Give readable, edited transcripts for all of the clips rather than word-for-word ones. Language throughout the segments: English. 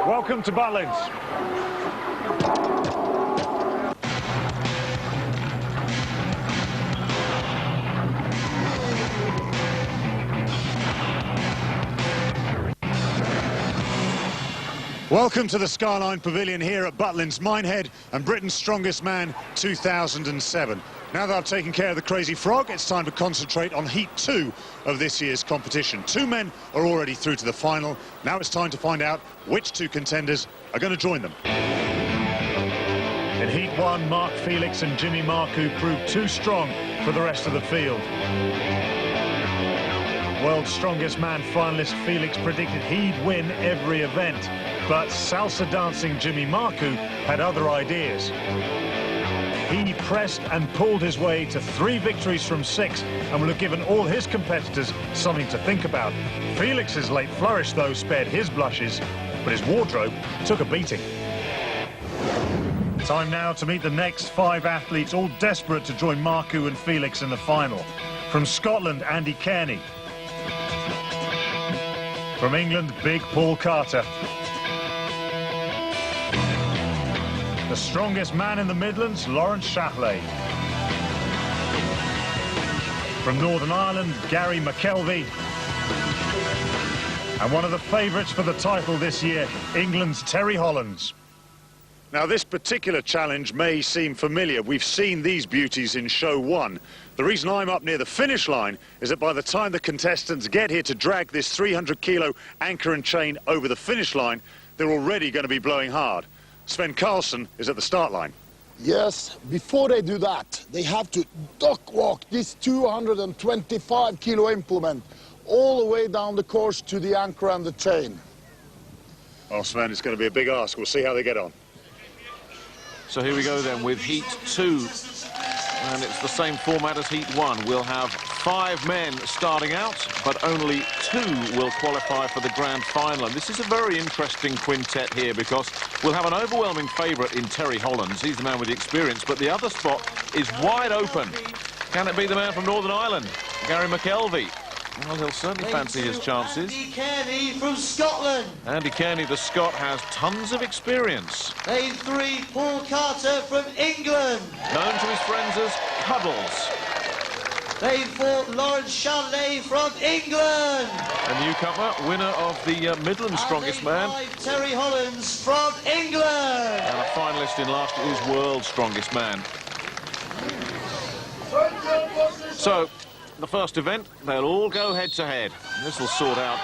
Welcome to Butlins. Welcome to the Skyline Pavilion here at Butlins Minehead and Britain's Strongest Man 2007. Now that I've taken care of the Crazy Frog, it's time to concentrate on Heat 2 of this year's competition. 2 men are already through to the final. Now it's time to find out which 2 contenders are going to join them. In Heat 1, Mark Felix and Jimmy Marcoux proved too strong for the rest of the field. World's Strongest Man finalist Felix predicted he'd win every event, but salsa dancing Jimmy Marcoux had other ideas. He pressed and pulled his way to 3 victories from 6 and will have given all his competitors something to think about. Felix's late flourish, though, spared his blushes, but his wardrobe took a beating. Time now to meet the next 5 athletes, all desperate to join Marcoux and Felix in the final. From Scotland, Andy Kearney. From England, Big Paul Carter. The strongest man in the Midlands, Lawrence Shahlaei. From Northern Ireland, Gary McKelvey. And one of the favourites for the title this year, England's Terry Hollands. Now, this particular challenge may seem familiar. We've seen these beauties in show 1. The reason I'm up near the finish line is that by the time the contestants get here to drag this 300-kilo anchor and chain over the finish line, they're already going to be blowing hard. Sven Carlson is at the start line. Yes, before they do that, they have to duck walk this 225-kilo implement all the way down the course to the anchor and the chain. Well, Sven, it's going to be a big ask. We'll see how they get on. So here we go then with Heat 2, and it's the same format as Heat 1. We'll have 5 men starting out, but only 2 will qualify for the grand final. And this is a very interesting quintet here because we'll have an overwhelming favourite in Terry Hollands. He's the man with the experience, but the other spot is wide open. Can it be the man from Northern Ireland, Gary McKelvey? Well, he'll certainly fancy his chances. Andy Kearney from Scotland. Andy Kearney, the Scot, has tons of experience. Lane 3, Paul Carter from England. Known to his friends as Cuddles. Lane 4, Lawrence Shahlaei from England. A newcomer, winner of the Midland Strongest Man. Lane 5, Terry Hollands from England. And a finalist in last year's World's Strongest Man. So, the first event, they'll all go head-to-head. This will sort out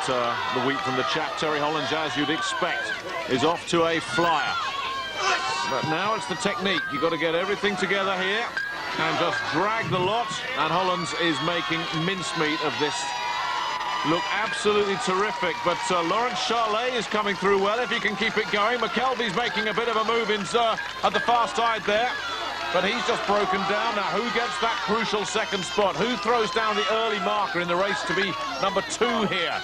the wheat from the chaff. Terry Hollands, as you'd expect, is off to a flyer. But now it's the technique. You've got to get everything together here and just drag the lot. And Hollands is making mincemeat of this. Look absolutely terrific. But Lawrence Shahlaei is coming through well if he can keep it going. McKelvey's making a bit of a move in at the far side there. But he's just broken down. Now, who gets that crucial second spot? Who throws down the early marker in the race to be number 2 here?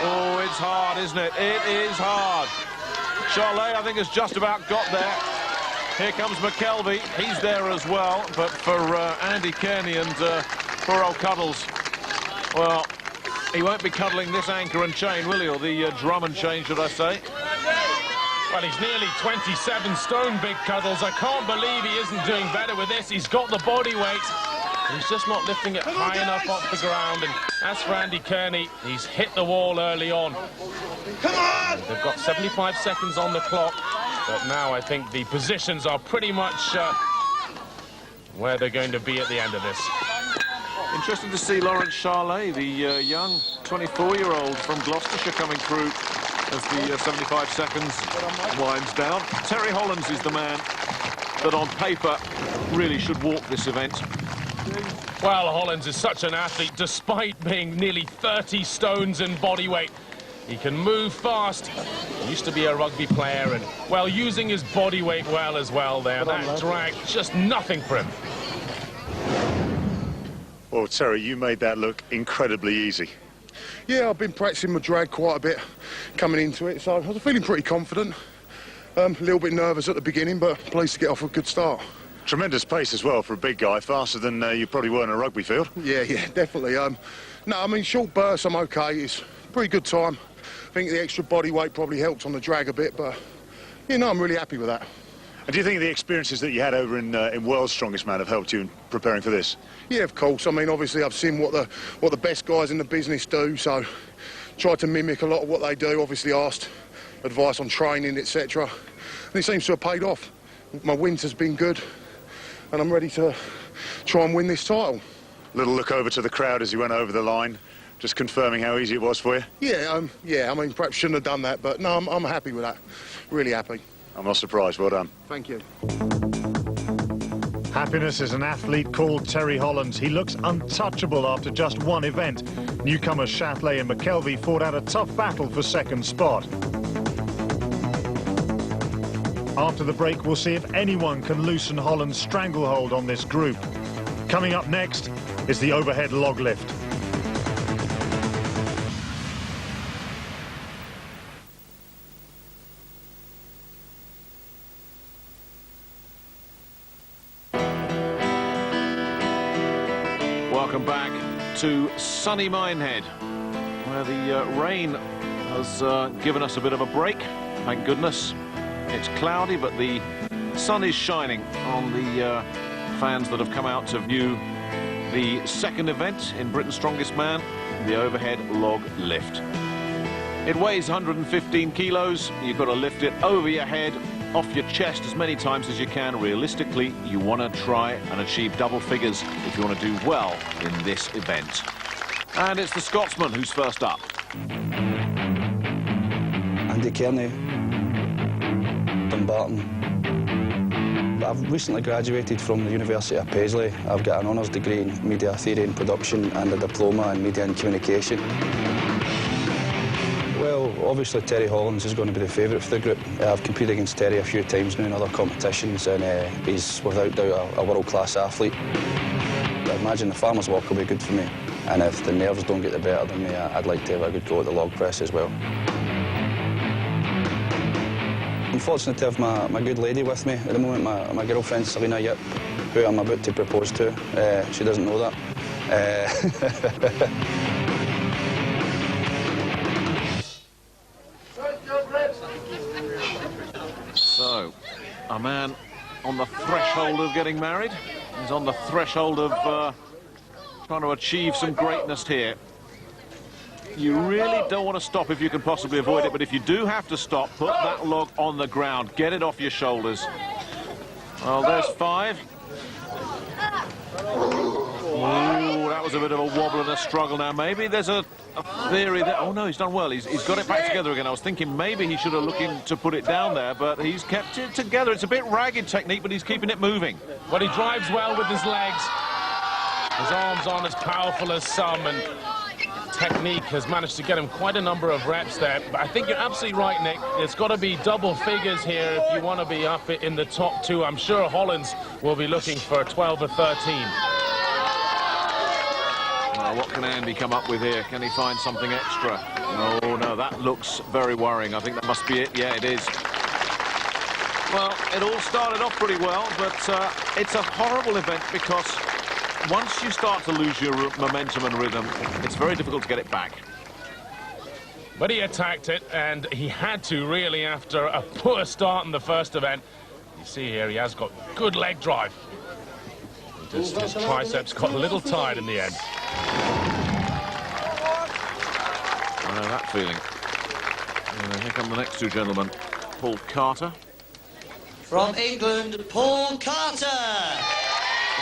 Oh, it's hard, isn't it? It is hard. Shahlaei, I think, has just about got there. Here comes McKelvey. He's there as well. But for Andy Kearney and poor old Cuddles, well, he won't be cuddling this anchor and chain, will he? Or the drum and chain, should I say? Well, he's nearly 27 stone, Big Cuddles. I can't believe he isn't doing better with this. He's got the body weight. He's just not lifting it high enough off the ground. And as for Andy Kearney, he's hit the wall early on. Come on! They've got 75 seconds on the clock. But now I think the positions are pretty much where they're going to be at the end of this. Interesting to see Lawrence Shahlaei, the young 24-year-old from Gloucestershire, coming through as the 75 seconds winds down. Terry Hollands is the man that on paper really should walk this event. Well, Hollands is such an athlete, despite being nearly 30 stones in body weight. He can move fast. He used to be a rugby player and, well, using his body weight well as well there. That drag, just nothing for him. Well, Terry, you made that look incredibly easy. Yeah, I've been practicing my drag quite a bit coming into it, so I was feeling pretty confident. A little bit nervous at the beginning, but pleased to get off a good start. Tremendous pace as well for a big guy, faster than you probably were in a rugby field. Yeah, definitely. No, I mean, short bursts, I'm okay. It's a pretty good time. think the extra body weight probably helped on the drag a bit, but, you know, I'm really happy with that. And do you think the experiences that you had over in World's Strongest Man have helped you in preparing for this? Yeah, of course. I mean, obviously, I've seen what the best guys in the business do, so tried to mimic a lot of what they do. Obviously, asked advice on training, etc. And it seems to have paid off. My winter's been good, and I'm ready to try and win this title. Little look over to the crowd as you went over the line, just confirming how easy it was for you? Yeah, I mean, perhaps shouldn't have done that, but no, I'm happy with that. Really happy. I'm not surprised. Well done. Thank you. Happiness is an athlete called Terry Hollands. He looks untouchable after just one event. Newcomers Chatelet and McKelvey fought out a tough battle for second spot. After the break, we'll see if anyone can loosen Holland's stranglehold on this group. Coming up next is the overhead log lift. Welcome back to sunny Minehead, where the rain has given us a bit of a break, thank goodness. It's cloudy, but the sun is shining on the fans that have come out to view the second event in Britain's Strongest Man, the overhead log lift. It weighs 115 kilos. You've got to lift it over your head, off your chest as many times as you can. Realistically, you want to try and achieve double figures if you want to do well in this event. And it's the Scotsman who's first up. Andy Kearney, Dumbarton. I've recently graduated from the University of Paisley. I've got an honours degree in media theory and production and a diploma in media and communication. Well, obviously Terry Hollands is going to be the favourite for the group. I've competed against Terry a few times now in other competitions, and he's without doubt a world-class athlete. I imagine the farmer's walk will be good for me, and if the nerves don't get the better than me, I'd like to have a good go at the log press as well. I'm fortunate to have my good lady with me at the moment, my girlfriend Selena Yip, who I'm about to propose to. She doesn't know that. So, a man on the threshold of getting married. He's on the threshold of trying to achieve some greatness here. You really don't want to stop if you can possibly avoid it, but if you do have to stop, put that log on the ground. Get it off your shoulders. Well, there's 5. Ooh, that was a bit of a wobble and a struggle. Now, maybe there's a theory that... Oh, no, he's done well. He's got it back together again. I was thinking maybe he should have looking to put it down there, but he's kept it together. It's a bit ragged technique, but he's keeping it moving. Well, he drives well with his legs. His arms aren't as powerful as some, and technique has managed to get him quite a number of reps there. But I think you're absolutely right, Nick. It's got to be double figures here if you want to be up in the top 2. I'm sure Hollands will be looking for 12 or 13. What can Andy come up with here? Can he find something extra? Oh, no, that looks very worrying. I think that must be it. Yeah, it is. Well, it all started off pretty well, but it's a horrible event because once you start to lose your momentum and rhythm, it's very difficult to get it back. But he attacked it, and he had to, really, after a poor start in the first event. You see here, he has got good leg drive. Just his triceps got a little tired in the end. I know that feeling. Here come the next 2 gentlemen. Paul Carter. From England, Paul Carter.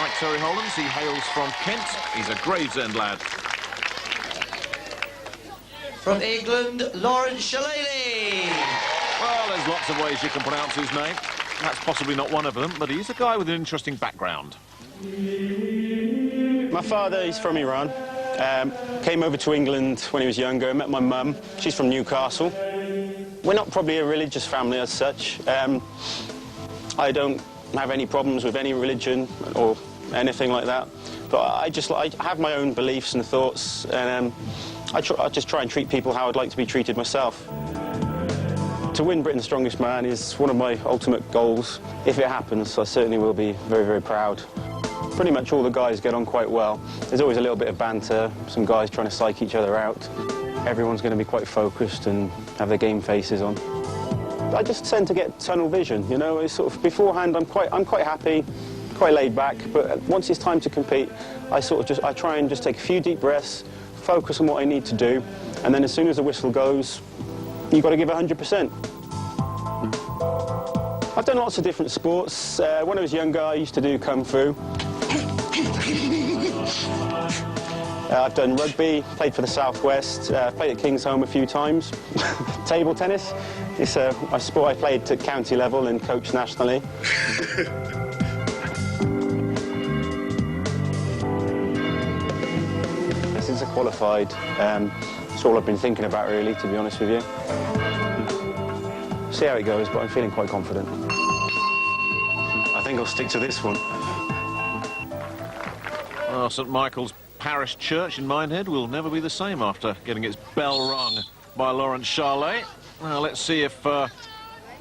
Like Terry Hollands, he hails from Kent. He's a Gravesend lad. From England, Lawrence Shillelagh. Well, there's lots of ways you can pronounce his name. That's possibly not one of them, but he's a guy with an interesting background. My father, he's from Iran. Came over to England when he was younger. Met my mum. She's from Newcastle. We're not probably a religious family as such. I don't have any problems with any religion or anything like that. But I have my own beliefs and thoughts, and I just try and treat people how I'd like to be treated myself. To win Britain's Strongest Man is one of my ultimate goals. If it happens, I certainly will be very, very proud. Pretty much all the guys get on quite well. There's always a little bit of banter, some guys trying to psych each other out. everyone's going to be quite focused and have their game faces on. I just tend to get tunnel vision, you know. It's sort of beforehand I'm quite happy, quite laid back, but once it's time to compete, I try and just take a few deep breaths, focus on what I need to do, and then as soon as the whistle goes, you've got to give 100%. I've done lots of different sports. When I was younger, I used to do Kung Fu. I've done rugby, played for the Southwest, played at Kingsholm a few times. Table tennis, it's a sport I played at county level and coached nationally. Since I qualified, it's all I've been thinking about really, to be honest with you. See how it goes, but I'm feeling quite confident. I think I'll stick to this one. Well, St Michael's Parish Church in Minehead will never be the same after getting its bell rung by Lawrence Charlet. Now, let's see if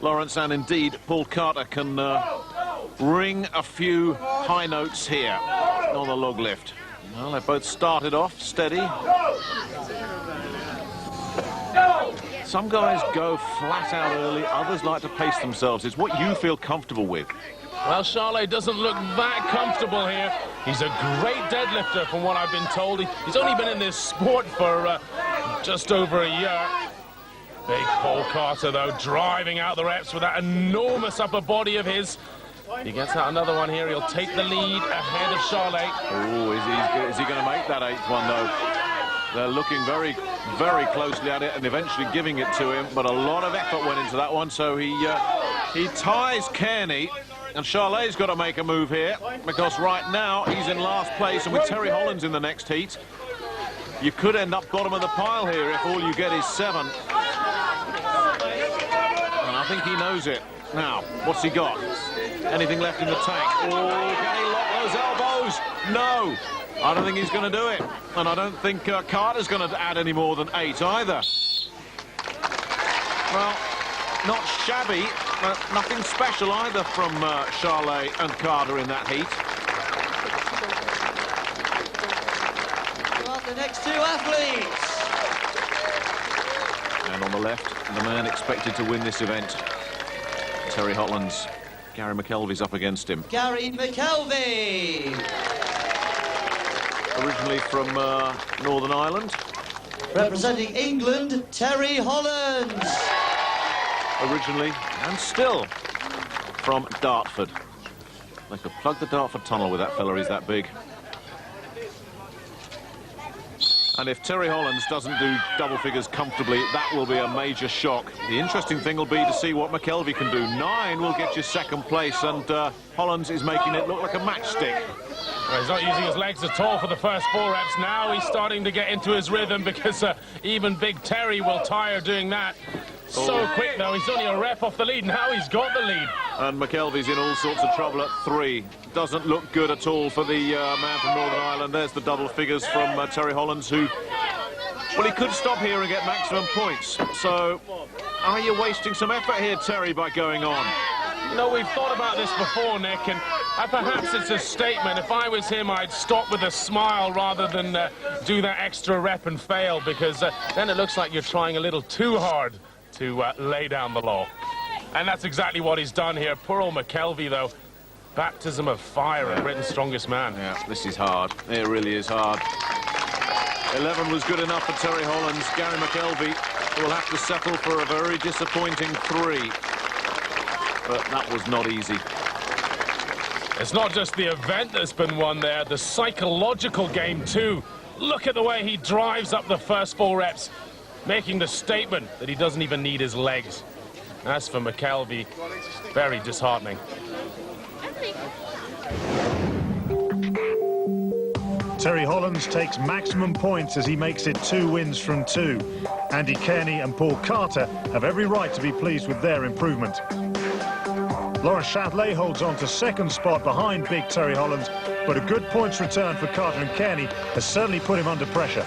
Lawrence and indeed Paul Carter can ring a few high notes here on the log lift. Well, they both started off steady. Some guys go flat out early, others like to pace themselves. It's what you feel comfortable with. Well, Charlet doesn't look that comfortable here. He's a great deadlifter from what I've been told. He's only been in this sport for just over a year. Big Paul Carter, though, driving out the reps with that enormous upper body of his. He gets out another one here. He'll take the lead ahead of Charlet. Oh, is he going to make that 8th one, though? They're looking very, very closely at it and eventually giving it to him, but a lot of effort went into that one, so he ties Kearney, and Charlet's got to make a move here, because right now he's in last place, and with Terry Hollands in the next heat, you could end up bottom of the pile here if all you get is 7. And I think he knows it. Now, what's he got? Anything left in the tank? Oh, can he lock those elbows? No. I don't think he's going to do it. And I don't think Carter's going to add any more than 8 either. Well, not shabby, but nothing special either from Charlet and Carter in that heat. Well, the next 2 athletes. And on the left, the man expected to win this event, Terry Hollands. Gary McKelvey's up against him. Gary McKelvey. Originally from Northern Ireland. Representing England, Terry Hollands. Originally, and still, from Dartford. They could plug the Dartford tunnel with that fella, he's that big. And if Terry Hollands doesn't do double figures comfortably, that will be a major shock. The interesting thing will be to see what McKelvey can do. 9 will get you 2nd place, and Hollands is making it look like a matchstick. Well, he's not using his legs at all for the first 4 reps. Now he's starting to get into his rhythm, because even big Terry will tire doing that. So quick, though. He's only a rep off the lead. Now he's got the lead. And McKelvey's in all sorts of trouble at 3. Doesn't look good at all for the man from Northern Ireland. There's the double figures from Terry Hollands, who, well, he could stop here and get maximum points. So, are you wasting some effort here, Terry, by going on? No, we've thought about this before, Nick, and perhaps it's a statement. If I was him, I'd stop with a smile rather than do that extra rep and fail, because then it looks like you're trying a little too hard to lay down the law. And that's exactly what he's done here. Poor old McKelvey, though. Baptism of fire and Britain's strongest man. Yeah, this is hard. It really is hard. 11 was good enough for Terry Hollands. Gary McKelvey will have to settle for a very disappointing 3. But that was not easy. It's not just the event that's been won there, the psychological game too. Look at the way he drives up the first 4 reps, making the statement that he doesn't even need his legs. As for McKelvey, very disheartening. Terry Hollands takes maximum points as he makes it 2 wins from 2. Andy Kearney and Paul Carter have every right to be pleased with their improvement. Lawrence Charlet holds on to 2nd spot behind big Terry Hollands, but a good points return for Carter and Kearney has certainly put him under pressure.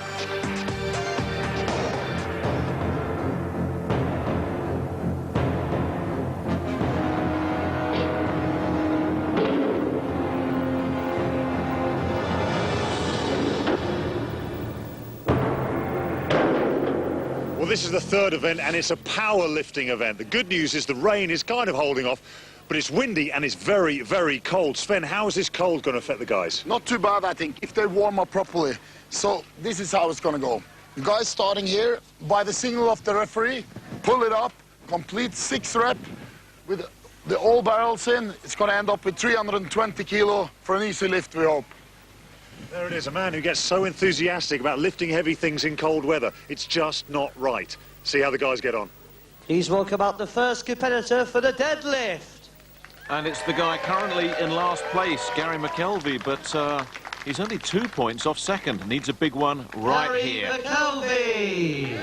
this is the third event, and it's a powerlifting event. The good news is the rain is kind of holding off, but it's windy and it's very, very cold. Sven, how is this cold going to affect the guys? Not too bad, I think, if they warm up properly. So this is how it's going to go. The guys starting here, by the signal of the referee, pull it up, complete 6 reps with the all barrels in. It's going to end up with 320 kilo for an easy lift, we hope. There it is, a man who gets so enthusiastic about lifting heavy things in cold weather. It's just not right. See how the guys get on. Please welcome out the first competitor for the deadlift. And it's the guy currently in last place, Gary McKelvey, but he's only 2 points off second. Needs a big one right Gary here. McKelvey.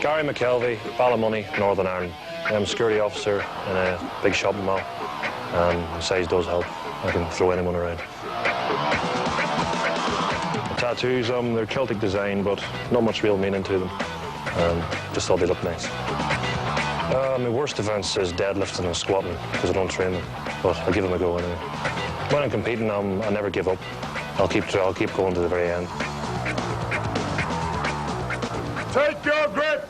Gary McKelvey, Ballymoney, Northern Ireland. I'm a security officer in a big shopping mall, and size does help. I can throw anyone around. The tattoos, they're Celtic design, but not much real meaning to them. Just thought they look nice. My worst events is deadlifting and squatting, because I don't train them, but I'll give them a go anyway. When I'm competing, I never give up. I'll keep going to the very end. Take your grip!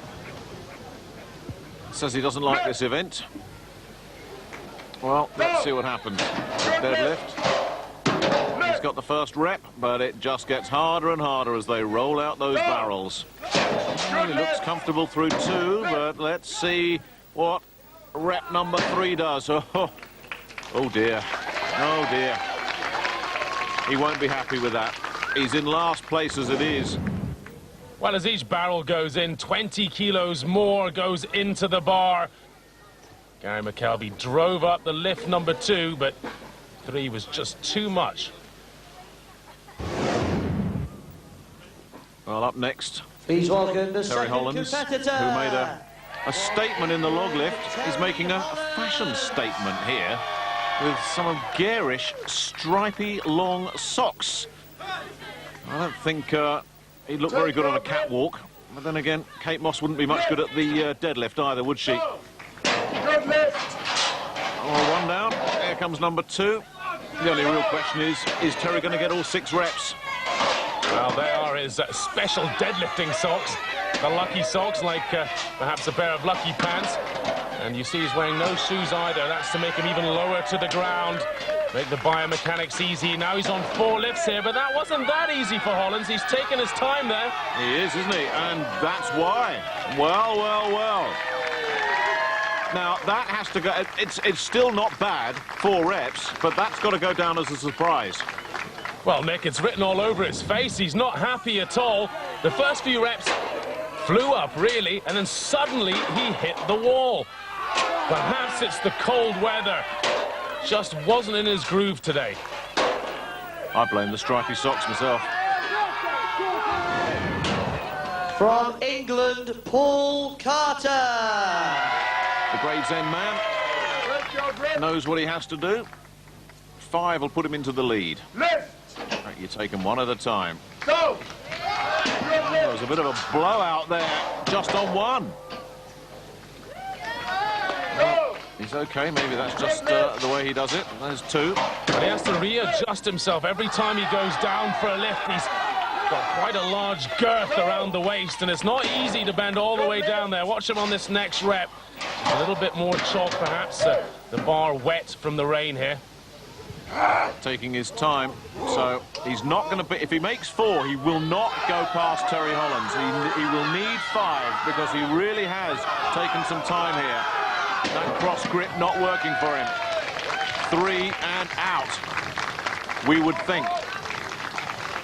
Says he doesn't like this event. Well, let's see what happens. Deadlift. He's got the first rep, but it just gets harder and harder as they roll out those barrels. He looks comfortable through 2, but let's see what rep number 3 does. Oh dear. Oh dear. He won't be happy with that. He's in last place as it is. Well, as each barrel goes in, 20 kilos more goes into the bar. Gary McKelvey drove up the lift number 2, but 3 was just too much. Well, up next, Please welcome the Terry second Hollands, competitor. who made a statement in the log lift. He's making a fashion statement here with some garish, stripy, long socks. I don't think he'd look very good on a catwalk. But then again, Kate Moss wouldn't be much good at the deadlift either, would she? Good lift! Oh, 1 down. Here comes number 2. The only real question is Terry going to get all 6 reps? Well, they are his special deadlifting socks. The lucky socks, like perhaps a pair of lucky pants. And you see he's wearing no shoes either. That's to make him even lower to the ground. Make the biomechanics easy. Now he's on 4 lifts here, but that wasn't that easy for Hollands. He's taken his time there. He is, isn't he? And that's why. Well, well, well. Now, that has to go... It's still not bad, 4 reps, but that's got to go down as a surprise. Well, Nick, it's written all over his face. He's not happy at all. The first few reps flew up, really, and then suddenly he hit the wall. Perhaps it's the cold weather. Just wasn't in his groove today. I blame the stripy socks myself. From England, Paul Carter. The Gravesend man knows what he has to do. 5 will put him into the lead. Lift! Right, you take them one at a time. Go! There was a bit of a blowout there, just on 1. Go! He's okay, maybe that's just the way he does it. There's 2. But he has to readjust himself every time he goes down for a lift. He's got quite a large girth around the waist, and it's not easy to bend all the way down there. Watch him on this next rep. It's a little bit more chalk, perhaps. The bar wet from the rain here. Taking his time, so he's not going to be... If he makes 4, he will not go past Terry Hollands. He will need 5, because he really has taken some time here. That cross grip not working for him. 3 and out, we would think.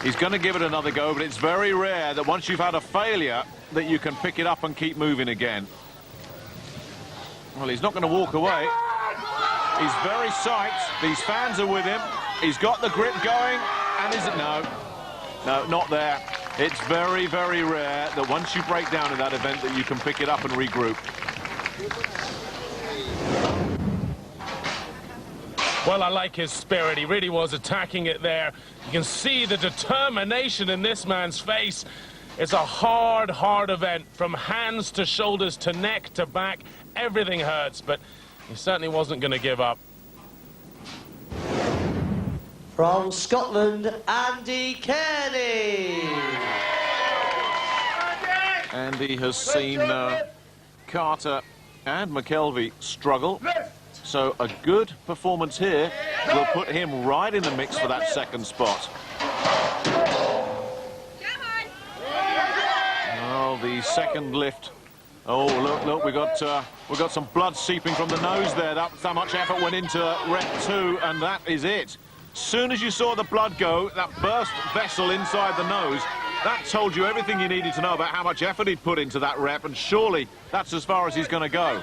He's going to give it another go, but it's very rare that once you've had a failure that you can pick it up and keep moving again. Well, he's not going to walk away. He's very psyched. These fans are with him. He's got the grip going, and is it? No, not there. It's very, very rare that once you break down in that event that you can pick it up and regroup. Well, I like his spirit. He really was attacking it there. You can see the determination in this man's face. It's a hard, hard event. From hands to shoulders to neck to back, everything hurts, but he certainly wasn't going to give up. From Scotland, Andy Kearney. Andy has seen Carter and McKelvey struggle, so a good performance here will put him right in the mix for that second spot. Oh, the second lift. Oh, look, we got some blood seeping from the nose there. That's how much effort went into rep 2, and that is it. Soon as you saw the blood go, that burst vessel inside the nose, that told you everything you needed to know about how much effort he'd put into that rep, and surely that's as far as he's going to go.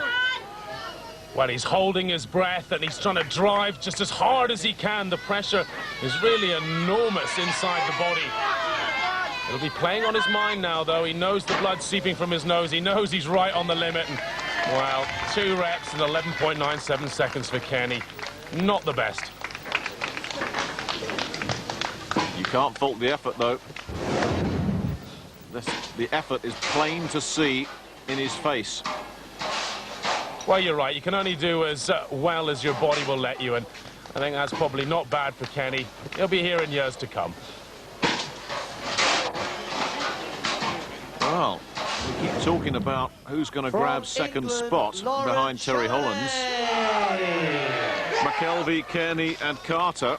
Well, he's holding his breath and he's trying to drive just as hard as he can. The pressure is really enormous inside the body. It'll be playing on his mind now, though. He knows the blood seeping from his nose. He knows he's right on the limit. And, well, 2 reps and 11.97 seconds for Kearney. Not the best. You can't fault the effort, though. The effort is plain to see in his face. Well, you're right. You can only do as well as your body will let you. And I think that's probably not bad for Kearney. He'll be here in years to come. Well, we keep talking about who's going to grab second spot behind Terry Hollands. McKelvey, Kearney and Carter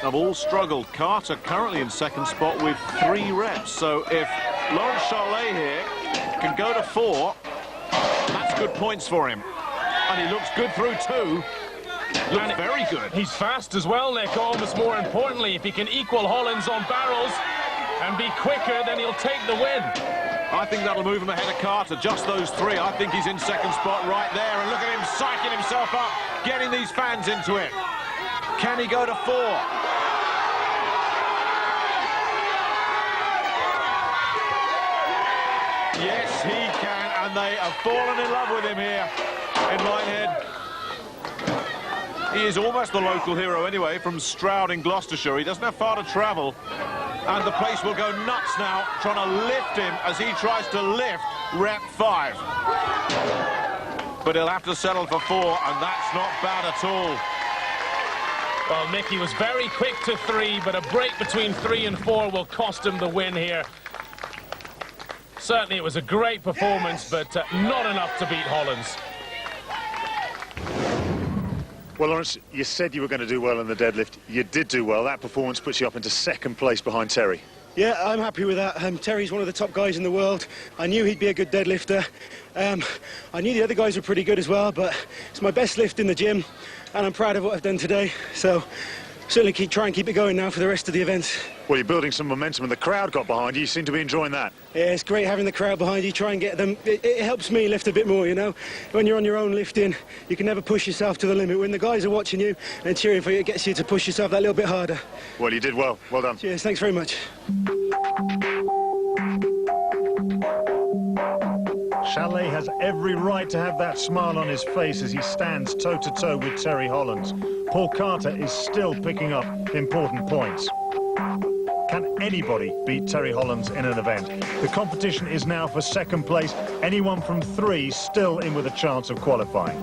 have all struggled. Carter currently in second spot with 3 reps. So if Lawrence Charlet here can go to 4, that's good points for him. And he looks good through 2. Looks very good. He's fast as well, Nick. Almost more importantly, if he can equal Hollands on barrels and be quicker, then he'll take the win. I think that'll move him ahead of Carter, just those 3. I think he's in second spot right there, and look at him psyching himself up, getting these fans into it. Can he go to 4? Yes, he can, and they have fallen in love with him here in Minehead. He is almost the local hero anyway, from Stroud in Gloucestershire. He doesn't have far to travel. And the place will go nuts now, trying to lift him as he tries to lift rep 5. But he'll have to settle for 4, and that's not bad at all. Well, Nick, he was very quick to 3, but a break between 3 and 4 will cost him the win here. Certainly, it was a great performance, but not enough to beat Hollands. Well, Lawrence, you said you were going to do well in the deadlift. You did do well. That performance puts you up into second place behind Terry. Yeah, I'm happy with that. Terry's one of the top guys in the world. I knew he'd be a good deadlifter. I knew the other guys were pretty good as well, but it's my best lift in the gym, and I'm proud of what I've done today. So certainly try and keep it going now for the rest of the event. Well, you're building some momentum, and the crowd got behind you. You seem to be enjoying that. Yeah, it's great having the crowd behind you. Try and get them. It helps me lift a bit more, you know. When you're on your own lifting, you can never push yourself to the limit. When the guys are watching you and cheering for you, it gets you to push yourself that little bit harder. Well, you did well. Well done. Cheers. Thanks very much. Charlet has every right to have that smile on his face as he stands toe-to-toe with Terry Hollands. Paul Carter is still picking up important points. Can anybody beat Terry Hollands in an event? The competition is now for second place. Anyone from 3 still in with a chance of qualifying.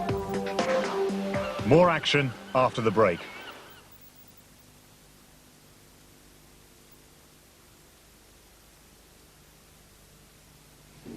More action after the break.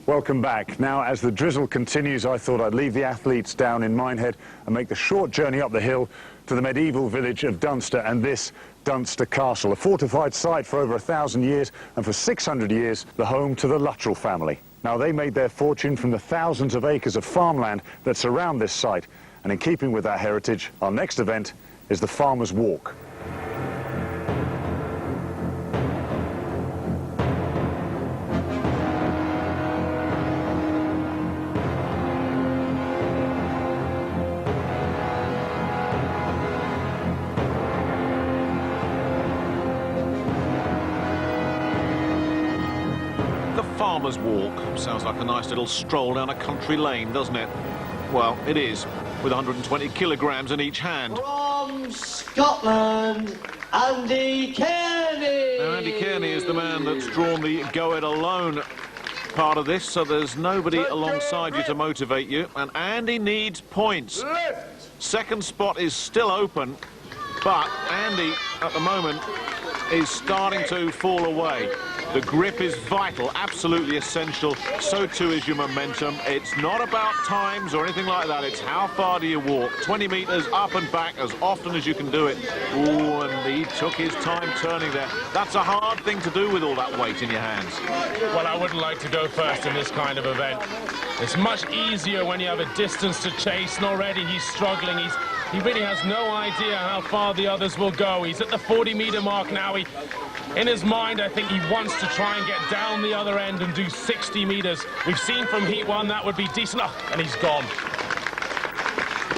Welcome back. Now, as the drizzle continues, I thought I'd leave the athletes down in Minehead and make the short journey up the hill to the medieval village of Dunster and this Dunster Castle, a fortified site for over 1,000 years and for 600 years the home to the Luttrell family. Now, they made their fortune from the thousands of acres of farmland that surround this site, and in keeping with that heritage, our next event is the Farmer's Walk. Farmer's Walk sounds like a nice little stroll down a country lane, doesn't it? Well, it is, with 120 kilograms in each hand. From Scotland, Andy Kearney. Now, Andy Kearney is the man that's drawn the go it alone part of this, so there's nobody alongside you to motivate you, and Andy needs points. Second spot is still open, But Andy, at the moment, is starting to fall away. The grip is vital, absolutely essential. So too is your momentum. It's not about times or anything like that. It's how far do you walk. 20 metres up and back as often as you can do it. Ooh, and he took his time turning there. That's a hard thing to do with all that weight in your hands. Well, I wouldn't like to go first in this kind of event. It's much easier when you have a distance to chase, and already he's struggling. He really has no idea how far the others will go. He's at the 40-metre mark now. In his mind, I think he wants to try and get down the other end and do 60 metres. We've seen from Heat 1 that would be decent. Oh, and he's gone.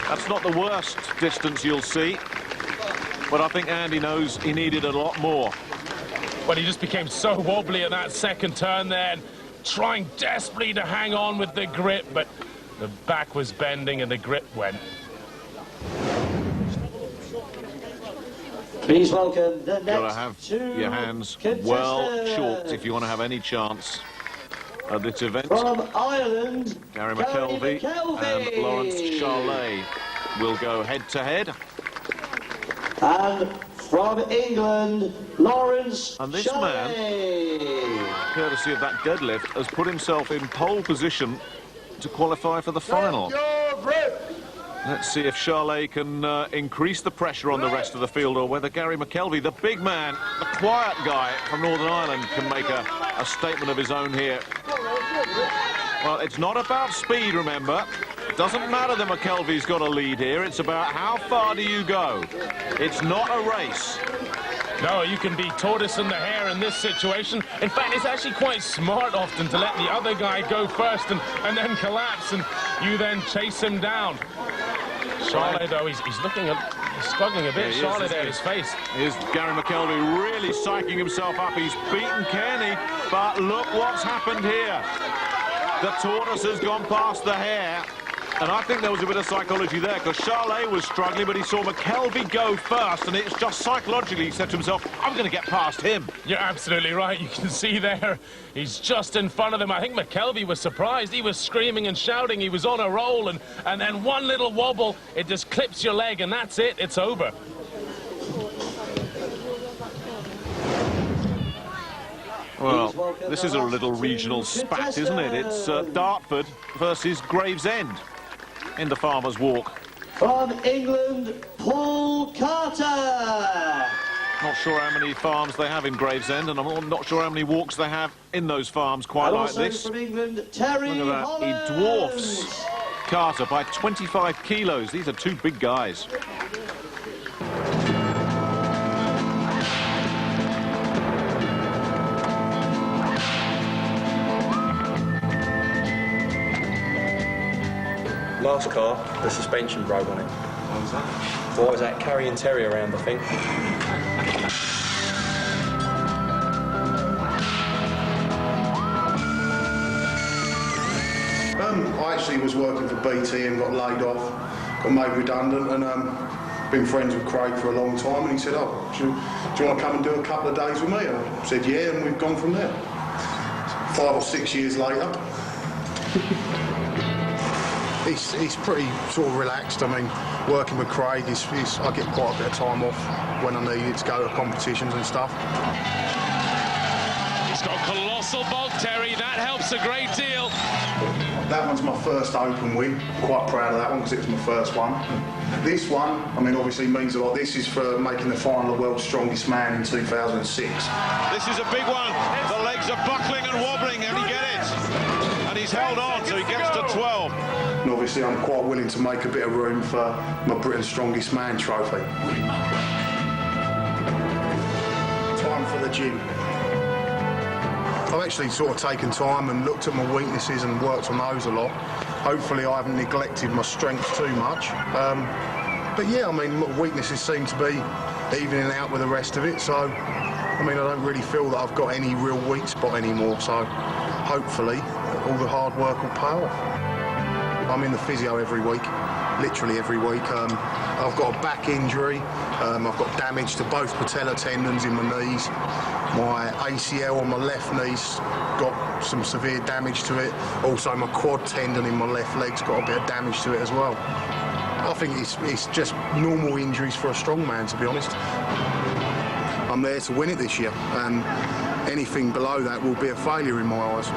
That's not the worst distance you'll see, but I think Andy knows he needed a lot more. Well, he just became so wobbly at that second turn there, and trying desperately to hang on with the grip, but the back was bending and the grip went. Please welcome the You've got to next have two your hands contestants. well chalked if you want to have any chance at this event. From Ireland, Gary McKelvey and Lawrence Charlet will go head-to-head. And from England, Lawrence And this Charlet. Courtesy of that deadlift, has put himself in pole position to qualify for the final. Let's see if Charlet can increase the pressure on the rest of the field, or whether Gary McKelvey, the big man, the quiet guy from Northern Ireland, can make a statement of his own here. Well, it's not about speed, remember. It doesn't matter that McKelvey's got a lead here. It's about how far do you go. It's not a race. No, you can be tortoise in the hare in this situation. In fact, it's actually quite smart often to let the other guy go first and then collapse, and you then chase him down. Charlet, though, he's struggling a bit. Charlet there, his face. Here's Gary McKelvey really psyching himself up. He's beaten Kearney, but look what's happened here. The tortoise has gone past the hare. And I think there was a bit of psychology there, because Charlet was struggling, but he saw McKelvey go first, and it's just psychologically he said to himself, I'm going to get past him. You're absolutely right. You can see there, he's just in front of them. I think McKelvey was surprised. He was screaming and shouting. He was on a roll, and then one little wobble, it just clips your leg, and that's it. It's over. Well, this is a little regional spat, isn't it? It's Dartford versus Gravesend in the Farmer's Walk. From England, Paul Carter. Not sure how many farms they have in Gravesend, and I'm not sure how many walks they have in those farms quite And like also this. from England, Terry Look at that, Holland. he dwarfs Carter by 25 kilos. These are two big guys. Last car, the suspension broke on it. What was that? What was that? Carrying Terry around, I think. I actually was working for BT and got laid off, got made redundant, and been friends with Craig for a long time, and he said, oh, do you want to come and do a couple of days with me? I said, yeah, and we've gone from there. 5 or 6 years later. He's pretty sort of relaxed. I mean, working with Craig, I get quite a bit of time off when I need it to go to competitions and stuff. He's got colossal bulk, Terry. That helps a great deal. That one's my first Open win. Quite proud of that one because it was my first one. This one, I mean, obviously means a lot. This is for making the final of World's Strongest Man in 2006. This is a big one. The legs are buckling and wobbling, and he get it. And he's held on, so he gets to 12. And obviously I'm quite willing to make a bit of room for my Britain's Strongest Man trophy. Time for the gym. I've actually sort of taken time and looked at my weaknesses and worked on those a lot. Hopefully I haven't neglected my strengths too much. But yeah, I mean, my weaknesses seem to be evening out with the rest of it, so I mean, I don't really feel that I've got any real weak spot anymore, so hopefully all the hard work will pay off. I'm in the physio every week, literally every week. I've got a back injury, I've got damage to both patella tendons in my knees. My ACL on my left knee's got some severe damage to it. Also my quad tendon in my left leg's got a bit of damage to it as well. I think it's just normal injuries for a strong man, to be honest. I'm there to win it this year, and anything below that will be a failure in my eyes.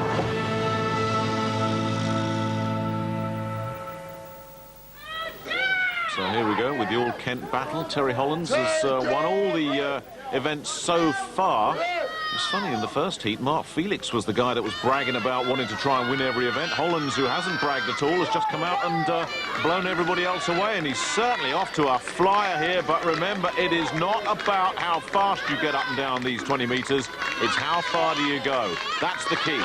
So here we go with the all-Kent battle. Terry Hollands has won all the events so far. It's funny, in the first heat, Mark Felix was the guy that was bragging about wanting to try and win every event. Hollands, who hasn't bragged at all, has just come out and blown everybody else away, and he's certainly off to a flyer here. But remember, it is not about how fast you get up and down these 20 metres, it's how far do you go. That's the key.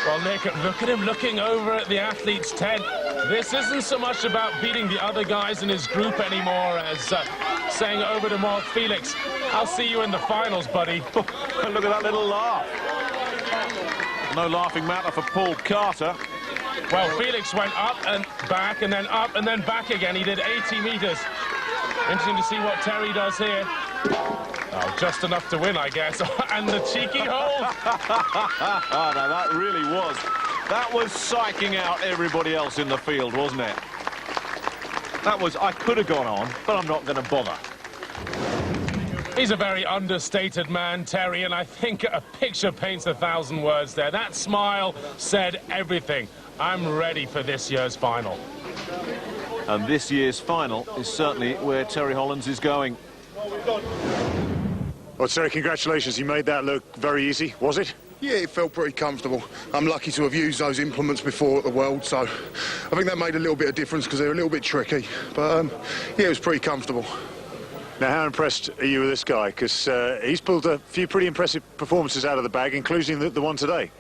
Well, Nick, look at him looking over at the athlete's tent. This isn't so much about beating the other guys in his group anymore as saying over to Mark Felix, I'll see you in the finals, buddy. Look at that little laugh. No laughing matter for Paul Carter. Well, Felix went up and back and then up and then back again. He did 80 metres. Interesting to see what Terry does here. Oh, just enough to win, I guess. And the cheeky hold. No, that really was. That was psyching out everybody else in the field, wasn't it? That was, I could have gone on, but I'm not going to bother. He's a very understated man, Terry, and I think a picture paints 1,000 words there. That smile said everything. I'm ready for this year's final. And this year's final is certainly where Terry Hollands is going. Well, Terry, congratulations. You made that look very easy, was it? Yeah, it felt pretty comfortable. I'm lucky to have used those implements before at the World, so I think that made a little bit of difference because they're a little bit tricky. But, yeah, it was pretty comfortable. Now, how impressed are you with this guy? Because he's pulled a few pretty impressive performances out of the bag, including the one today.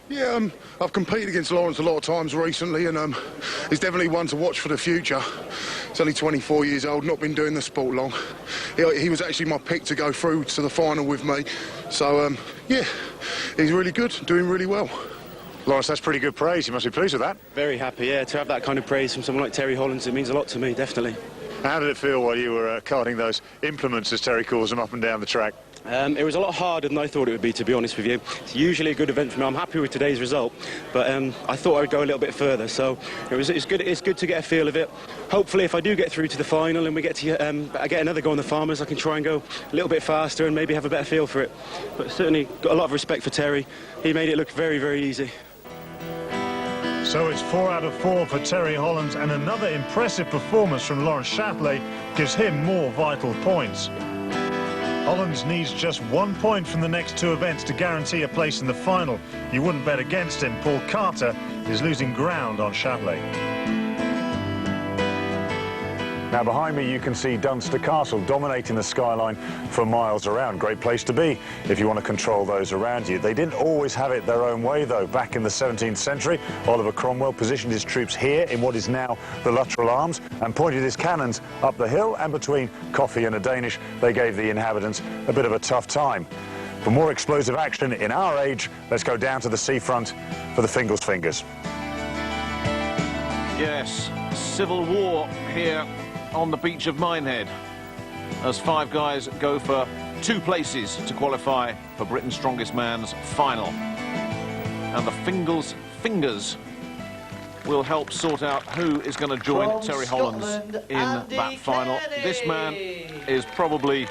Yeah, I've competed against Lawrence a lot of times recently, and he's definitely one to watch for the future. He's only 24 years old, not been doing the sport long. He was actually my pick to go through to the final with me. So, yeah, he's really good, doing really well. Lawrence, that's pretty good praise. You must be pleased with that. Very happy, yeah. To have that kind of praise from someone like Terry Hollands, it means a lot to me, definitely. How did it feel while you were carting those implements, as Terry calls them, up and down the track? It was a lot harder than I thought it would be, to be honest with you. It's usually a good event for me. I'm happy with today's result, but I thought I would go a little bit further. So it's good. It's good to get a feel of it. Hopefully, if I do get through to the final and we get to get another go on the Farmers, I can try and go a little bit faster and maybe have a better feel for it. But certainly got a lot of respect for Terry. He made it look very, very easy. So it's 4 out of 4 for Terry Hollands, and another impressive performance from Lawrence Chatelet gives him more vital points. Hollands needs just 1 point from the next 2 events to guarantee a place in the final. You wouldn't bet against him. Paul Carter is losing ground on Chatelet. Now behind me you can see Dunster Castle dominating the skyline for miles around. Great place to be if you want to control those around you. They didn't always have it their own way though. Back in the 17th century, Oliver Cromwell positioned his troops here in what is now the Luttrell Arms and pointed his cannons up the hill, and between Coffey and a Danish they gave the inhabitants a bit of a tough time. For more explosive action in our age, let's go down to the seafront for the Fingles Fingers. Yes, civil war here on the beach of Minehead, as 5 guys go for 2 places to qualify for Britain's Strongest Man's final. And the Fingles Fingers will help sort out who is going to join From Terry Hollands in Andy that final. Kennedy. This man is probably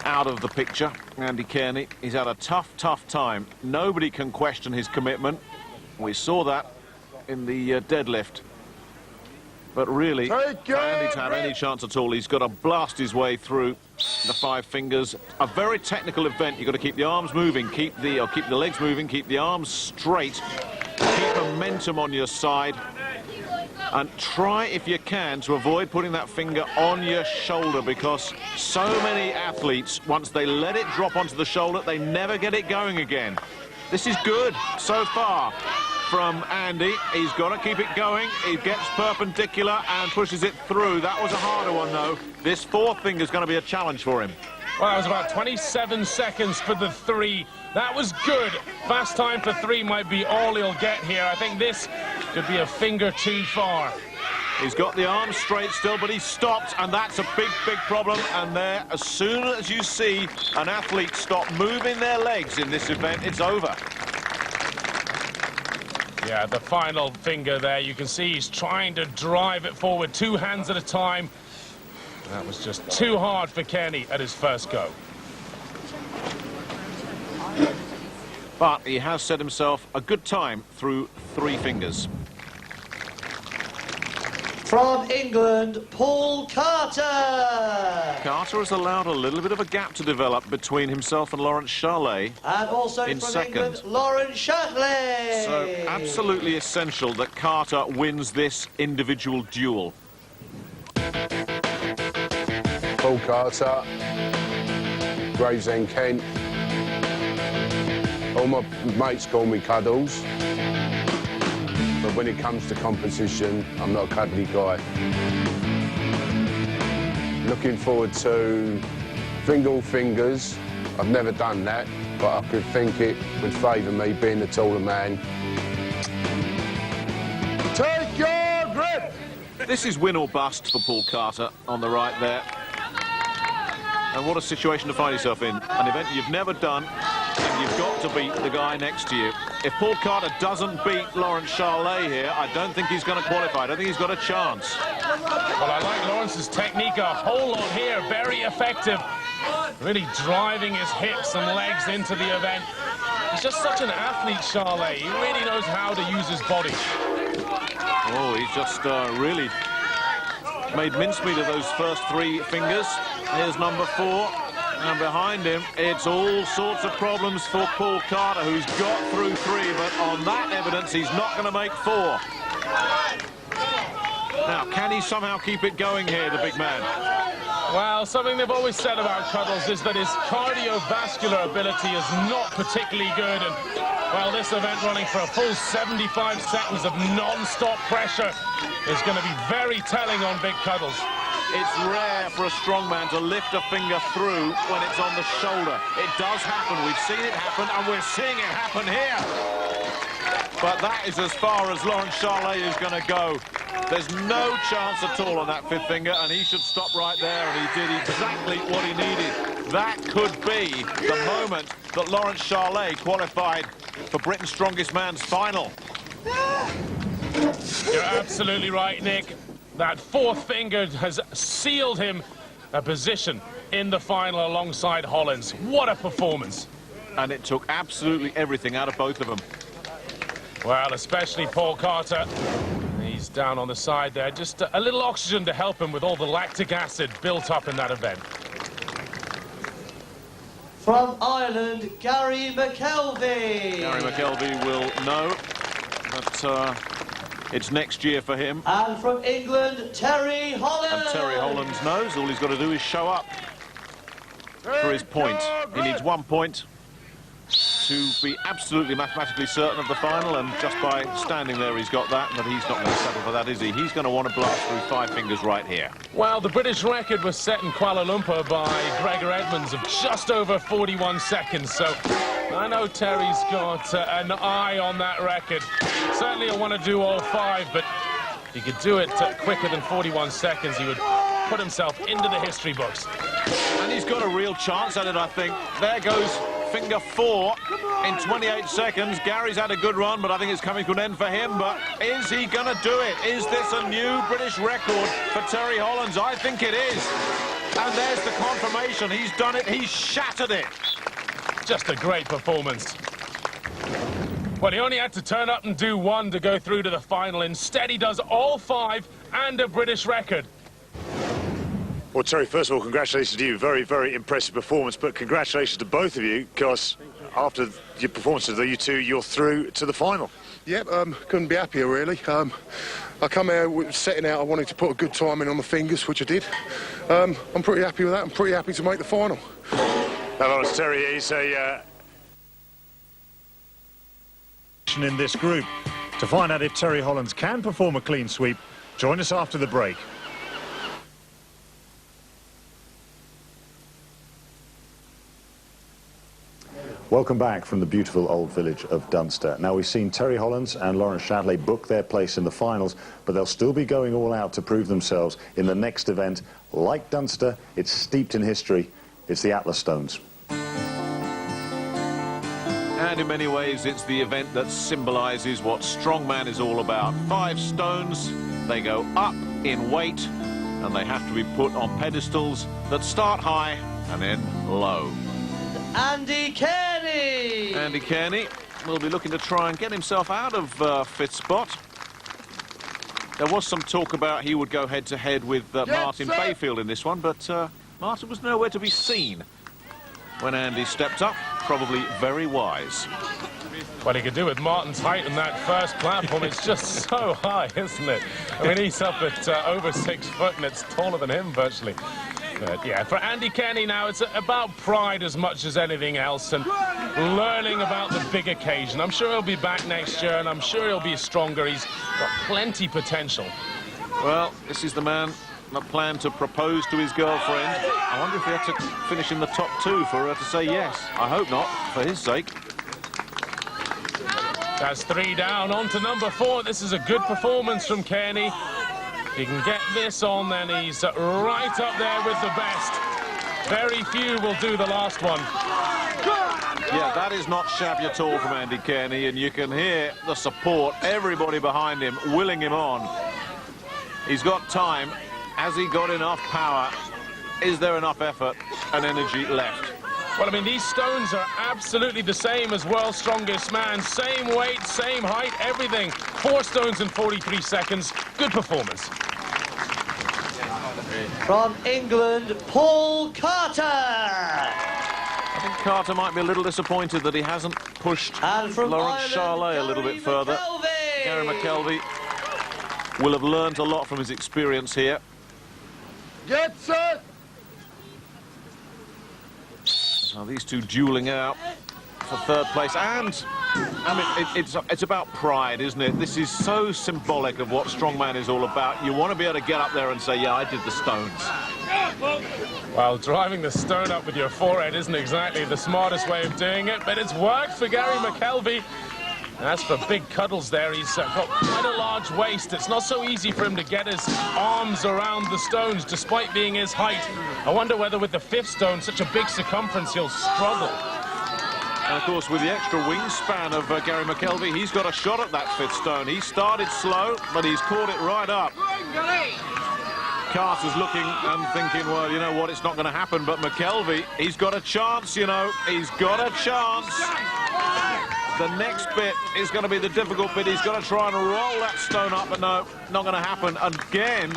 out of the picture, Andy Kearney. He's had a tough time. Nobody can question his commitment. We saw that in the deadlift. But really, for Andy to have any chance at all, he's got to blast his way through the 5 fingers. A very technical event. You've got to keep the arms moving, keep the legs moving, keep the arms straight, keep momentum on your side, and try, if you can, to avoid putting that finger on your shoulder, because so many athletes, once they let it drop onto the shoulder, they never get it going again. This is good so far from Andy. He's got to keep it going. He gets perpendicular and pushes it through. That was a harder one, though. This 4th finger is going to be a challenge for him. Well, that was about 27 seconds for the 3. That was good. Fast time for 3 might be all he'll get here. I think this could be a finger too far. He's got the arms straight still, but he's stopped, and that's a big problem. And there, as soon as you see an athlete stop moving their legs in this event, it's over. Yeah, the final finger there, you can see he's trying to drive it forward 2 hands at a time. That was just too hard for Kenny at his first go. But he has set himself a good time through 3 fingers. From England, Paul Carter. Carter has allowed a little bit of a gap to develop between himself and Lawrence Charlet. And also in from second. England, Lawrence Shatley. So absolutely essential that Carter wins this individual duel. Paul Carter, Gravesend, Kent. All my mates call me Cuddles. But when it comes to competition, I'm not a cuddly guy. Looking forward to Fingal Fingers. I've never done that, but I could think it would favour me being the taller man. Take your grip! This is win or bust for Paul Carter on the right there. And what a situation to find yourself in. An event you've never done, and you've got to beat the guy next to you. If Paul Carter doesn't beat Lawrence Charlet here, I don't think he's going to qualify. I don't think he's got a chance. Well, I like Lawrence's technique a whole lot here. Very effective. Really driving his hips and legs into the event. He's just such an athlete, Charlet. He really knows how to use his body. Oh, he's just really made mincemeat of those first 3 fingers. Here's number 4. And behind him, it's all sorts of problems for Paul Carter, who's got through 3, but on that evidence, he's not going to make 4. Now, can he somehow keep it going here, the big man? Well, something they've always said about Cuddles is that his cardiovascular ability is not particularly good. And, well, this event running for a full 75 seconds of non-stop pressure is going to be very telling on Big Cuddles. It's rare for a strongman to lift a finger through when it's on the shoulder. It does happen. We've seen it happen, and we're seeing it happen here. But that is as far as Lawrence Charlet is going to go. There's no chance at all on that 5th finger, and he should stop right there, and he did exactly what he needed. That could be the moment that Lawrence Charlet qualified for Britain's Strongest Man's final. You're absolutely right, Nick. That 4th finger has sealed him a position in the final alongside Hollins. What a performance. And it took absolutely everything out of both of them. Well, especially Paul Carter. He's down on the side there. Just a little oxygen to help him with all the lactic acid built up in that event. From Ireland, Gary McKelvey. Gary McKelvey will know that it's next year for him. And from England, Terry Holland. And Terry Holland knows all he's got to do is show up for his point. He needs 1 point to be absolutely mathematically certain of the final, and just by standing there he's got that, but he's not going to settle for that, is he? He's going to want to blast through 5 fingers right here. Well, the British record was set in Kuala Lumpur by Gregor Edmonds of just over 41 seconds, so I know Terry's got an eye on that record. Certainly he'll want to do all 5, but if he could do it quicker than 41 seconds, he would put himself into the history books. And he's got a real chance at it, I think. There goes finger 4 in 28 seconds. Gary's had a good run, but I think it's coming to an end for him. But is he going to do it? Is this a new British record for Terry Hollands? I think it is. And there's the confirmation. He's done it. He's shattered it. Just a great performance. Well, he only had to turn up and do 1 to go through to the final. Instead, he does all 5 and a British record. Well, Terry, first of all, congratulations to you. Very, very impressive performance, but congratulations to both of you, because after your performances, you two, you're through to the final. Yep, couldn't be happier, really. I come out setting out, I wanted to put a good time in on the fingers, which I did. I'm pretty happy with that. I'm pretty happy to make the final. Now, Lawrence, Terry is a in this group. To find out if Terry Hollands can perform a clean sweep, join us after the break. Welcome back from the beautiful old village of Dunster. Now, we've seen Terry Hollands and Lawrence Shatley book their place in the finals, but they'll still be going all out to prove themselves in the next event. Like Dunster, it's steeped in history. It's the Atlas Stones. And in many ways, it's the event that symbolises what strongman is all about. 5 stones, they go up in weight, and they have to be put on pedestals that start high and end low. Andy Kearney! Andy Kearney will be looking to try and get himself out of 5th spot. There was some talk about he would go head-to-head with Martin Bayfield in this one, but Martin was nowhere to be seen when Andy stepped up. Probably very wise. What he could do with Martin's height in that first platform, it's just so high, isn't it? I mean, he's up at over 6 foot, and it's taller than him virtually. But yeah, for Andy Kearney now, it's about pride as much as anything else, and learning about the big occasion. I'm sure he'll be back next year, and I'm sure he'll be stronger. He's got plenty potential. Well, this is the man that planned to propose to his girlfriend. I wonder if he had to finish in the top 2 for her to say yes. I hope not, for his sake. That's 3 down, on to number 4. This is a good performance from Kearney. If he can get this on, then he's right up there with the best. Very few will do the last one. Yeah, that is not shabby at all from Andy Kearney, and you can hear the support, everybody behind him, willing him on. He's got time. Has he got enough power? Is there enough effort and energy left? Well, I mean, these stones are absolutely the same as World's Strongest Man. Same weight, same height, everything. 4 stones in 43 seconds. Good performance. From England, Paul Carter. I think Carter might be a little disappointed that he hasn't pushed Lawrence Charlet a little bit further. Gary McKelvey will have learned a lot from his experience here. Get set! Now these two dueling out for 3rd place, and I mean it's about pride, isn't it? This is so symbolic of what strongman is all about. You want to be able to get up there and say, yeah, I did the stones. Well, driving the stone up with your forehead isn't exactly the smartest way of doing it, but it's worked for Gary McKelvey. As for Big Cuddles there, he's got quite a large waist. It's not so easy for him to get his arms around the stones, despite being his height. I wonder whether with the 5th stone, such a big circumference, he'll struggle. And, of course, with the extra wingspan of Gary McKelvey, he's got a shot at that 5th stone. He started slow, but he's caught it right up. Carter's looking and thinking, well, you know what, it's not going to happen. But McKelvey, he's got a chance, you know. He's got a chance. The next bit is going to be the difficult bit. He's got to try and roll that stone up, but no, not going to happen. Again,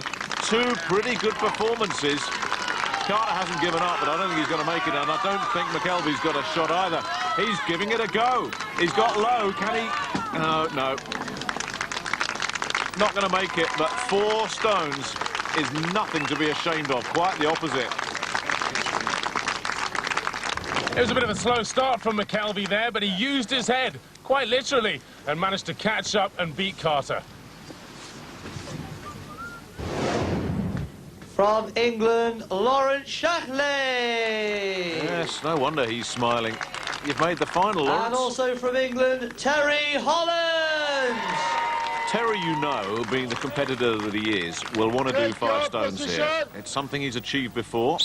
2 pretty good performances. Carter hasn't given up, but I don't think he's going to make it, and I don't think McKelvey's got a shot either. He's giving it a go. He's got low. Can he? No. Not going to make it, but 4 stones is nothing to be ashamed of. Quite the opposite. It was a bit of a slow start from McKelvey there, but he used his head, quite literally, and managed to catch up and beat Carter. From England, Lawrence Charlet. Yes, no wonder he's smiling. You've made the final, Lawrence. And also from England, Terry Hollands. Terry, you know, being the competitor that he is, will want to do 5 stones here. It's something he's achieved before.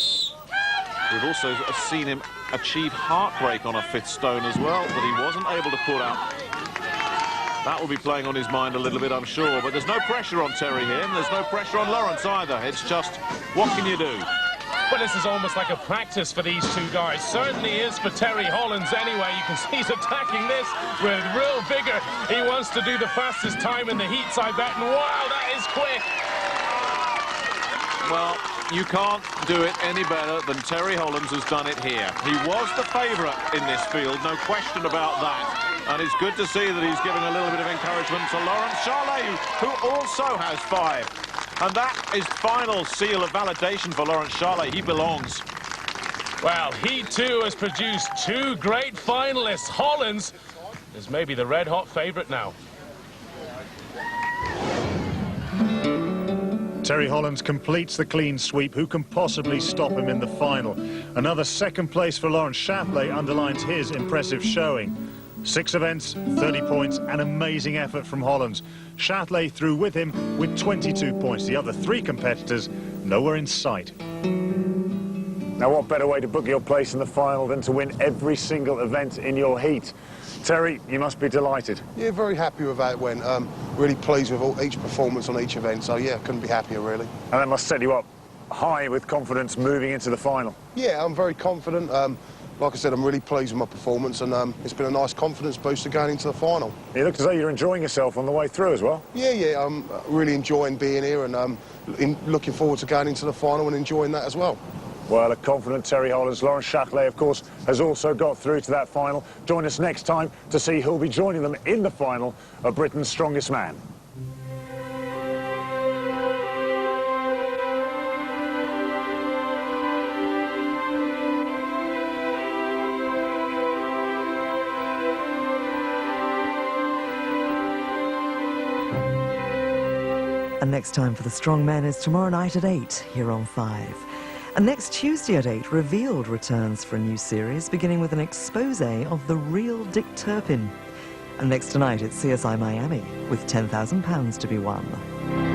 We've also seen him achieve heartbreak on a 5th stone as well, that he wasn't able to put up. That will be playing on his mind a little bit, I'm sure. But there's no pressure on Terry here, and there's no pressure on Lawrence either. It's just, what can you do? Well, this is almost like a practice for these 2 guys. Certainly is for Terry Hollands anyway. You can see he's attacking this with real vigor. He wants to do the fastest time in the heats, I bet. And wow, that is quick. Well, you can't do it any better than Terry Hollands has done it here. He was the favourite in this field, no question about that. And it's good to see that he's giving a little bit of encouragement to Lawrence Charlet, who also has 5. And that is final seal of validation for Lawrence Charlet. He belongs. Well, he too has produced 2 great finalists. Hollands is maybe the red-hot favourite now. Terry Hollands completes the clean sweep. Who can possibly stop him in the final? Another 2nd place for Lawrence Charlet underlines his impressive showing. 6 events, 30 points, an amazing effort from Hollands. Charlet through with him with 22 points. The other 3 competitors nowhere in sight. Now, what better way to book your place in the final than to win every single event in your heat? Terry, you must be delighted. Yeah, very happy with how it went. Really pleased with each performance on each event, so yeah, couldn't be happier really. And that must set you up high with confidence moving into the final. Yeah, I'm very confident. Like I said, I'm really pleased with my performance, and it's been a nice confidence booster going into the final. You look as though you're enjoying yourself on the way through as well. Yeah, I'm really enjoying being here, and looking forward to going into the final and enjoying that as well. Well, a confident Terry Hollands. Lawrence Chatelet, of course, has also got through to that final. Join us next time to see who'll be joining them in the final of Britain's Strongest Man. And next time for the Strong Men is tomorrow night at 8 here on 5. And next Tuesday at 8, Revealed returns for a new series, beginning with an expose of the real Dick Turpin. And next tonight, it's CSI Miami, with £10,000 to be won.